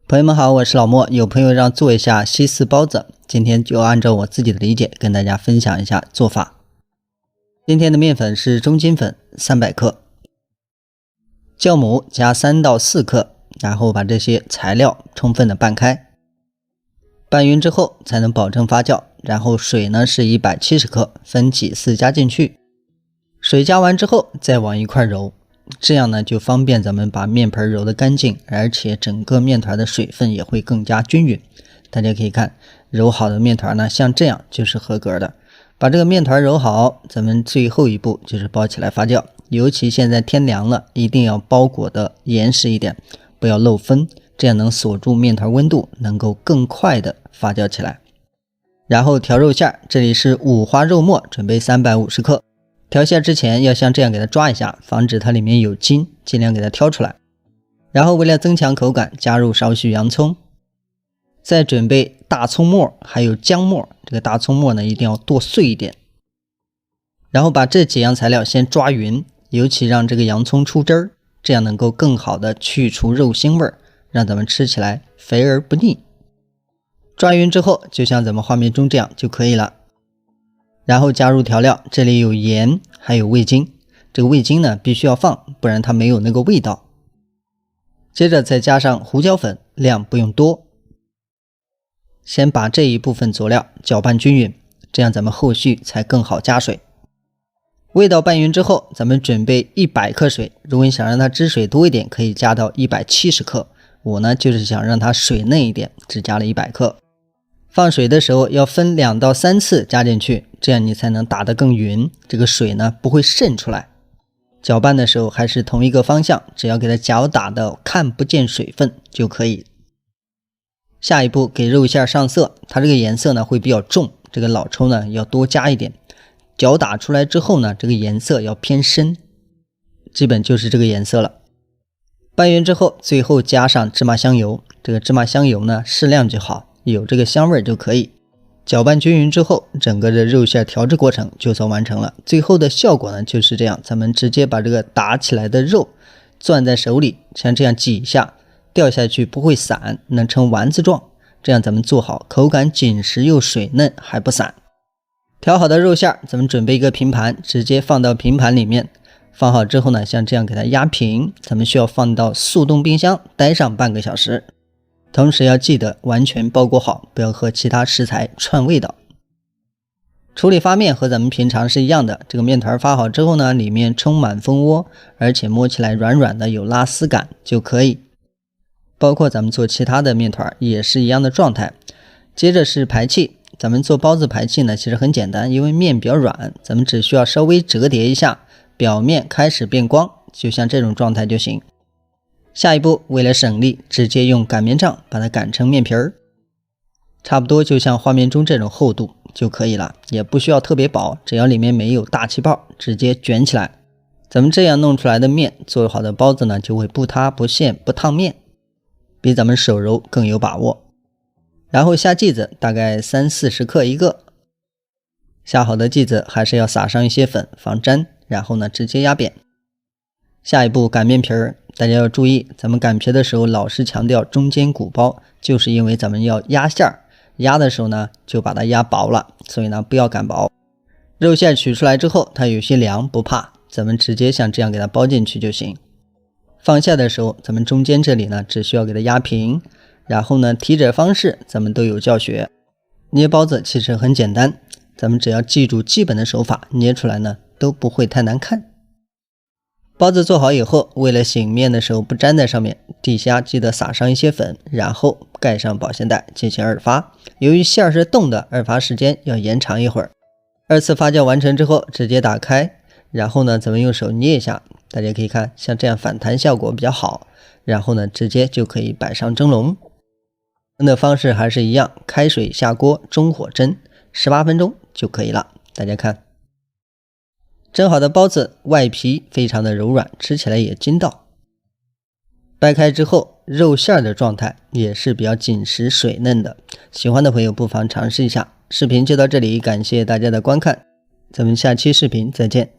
朋友们好，我是老莫。有朋友让做一下西式包子，今天就按照我自己的理解跟大家分享一下做法。今天的面粉是中筋粉300克，酵母加3到4克，然后把这些材料充分的拌开，拌匀之后才能保证发酵。然后水呢是170克，分几次加进去，水加完之后再往一块揉，这样呢就方便咱们把面盆揉得干净，而且整个面团的水分也会更加均匀。大家可以看揉好的面团呢，像这样就是合格的。把这个面团揉好，咱们最后一步就是包起来发酵。尤其现在天凉了，一定要包裹的严实一点，不要漏分，这样能锁住面团温度，能够更快的发酵起来。然后调肉馅，这里是五花肉末，准备350克。调馅之前要像这样给它抓一下，防止它里面有筋，尽量给它挑出来。然后为了增强口感，加入少许洋葱，再准备大葱末还有姜末，这个大葱末呢一定要剁碎一点。然后把这几样材料先抓匀，尤其让这个洋葱出汁儿，这样能够更好的去除肉腥味，让咱们吃起来肥而不腻。抓匀之后，就像咱们画面中这样就可以了。然后加入调料，这里有盐还有味精，这个味精呢必须要放，不然它没有那个味道。接着再加上胡椒粉，量不用多。先把这一部分佐料搅拌均匀，这样咱们后续才更好加水。味道拌匀之后，咱们准备100克水，如果你想让它汁水多一点，可以加到170克。我呢就是想让它水嫩一点，只加了100克。放水的时候要分2到3次加进去，这样你才能打得更匀，这个水呢不会渗出来。搅拌的时候还是同一个方向，只要给它搅打的看不见水分就可以。下一步给肉馅上色，它这个颜色呢会比较重，这个老抽呢要多加一点。搅打出来之后呢，这个颜色要偏深，基本就是这个颜色了。拌匀之后，最后加上芝麻香油，这个芝麻香油呢适量就好，有这个香味就可以。搅拌均匀之后，整个的肉馅调制过程就算完成了。最后的效果呢就是这样，咱们直接把这个打起来的肉攥在手里，像这样挤一下，掉下去不会散，能成丸子状，这样咱们做好，口感紧实又水嫩还不散。调好的肉馅，咱们准备一个平盘，直接放到平盘里面。放好之后呢，像这样给它压平，咱们需要放到速冻冰箱待上半个小时。同时要记得完全包裹好，不要和其他食材串味道。处理发面和咱们平常是一样的，这个面团发好之后呢，里面充满蜂窝，而且摸起来软软的，有拉丝感就可以。包括咱们做其他的面团也是一样的状态。接着是排气，咱们做包子排气呢其实很简单，因为面比较软，咱们只需要稍微折叠一下，表面开始变光，就像这种状态就行。下一步为了省力，直接用擀面杖把它擀成面皮儿，差不多就像画面中这种厚度就可以了，也不需要特别薄，只要里面没有大气泡，直接卷起来。咱们这样弄出来的面，做好的包子呢就会不塌不陷不烫面，比咱们手揉更有把握。然后下剂子，大概30-40克一个。下好的剂子还是要撒上一些粉防粘，然后呢直接压扁。下一步擀面皮儿，大家要注意，咱们擀皮的时候老是强调中间鼓包，就是因为咱们要压馅儿，压的时候呢就把它压薄了，所以呢不要擀薄。肉馅取出来之后，它有些凉不怕，咱们直接像这样给它包进去就行。放下的时候，咱们中间这里呢只需要给它压平，然后呢提褶方式咱们都有教学。捏包子其实很简单，咱们只要记住基本的手法，捏出来呢都不会太难看。包子做好以后，为了醒面的时候不粘在上面，底下记得撒上一些粉，然后盖上保鲜袋进行2发。由于馅是冻的，2发时间要延长一会儿。2次发酵完成之后，直接打开，然后呢咱们用手捏一下，大家可以看像这样反弹效果比较好，然后呢直接就可以摆上蒸笼。蒸的方式还是一样，开水下锅，中火蒸18分钟就可以了。大家看蒸好的包子外皮非常的柔软，吃起来也筋道。掰开之后，肉馅的状态也是比较紧实水嫩的，喜欢的朋友不妨尝试一下。视频就到这里，感谢大家的观看，咱们下期视频再见。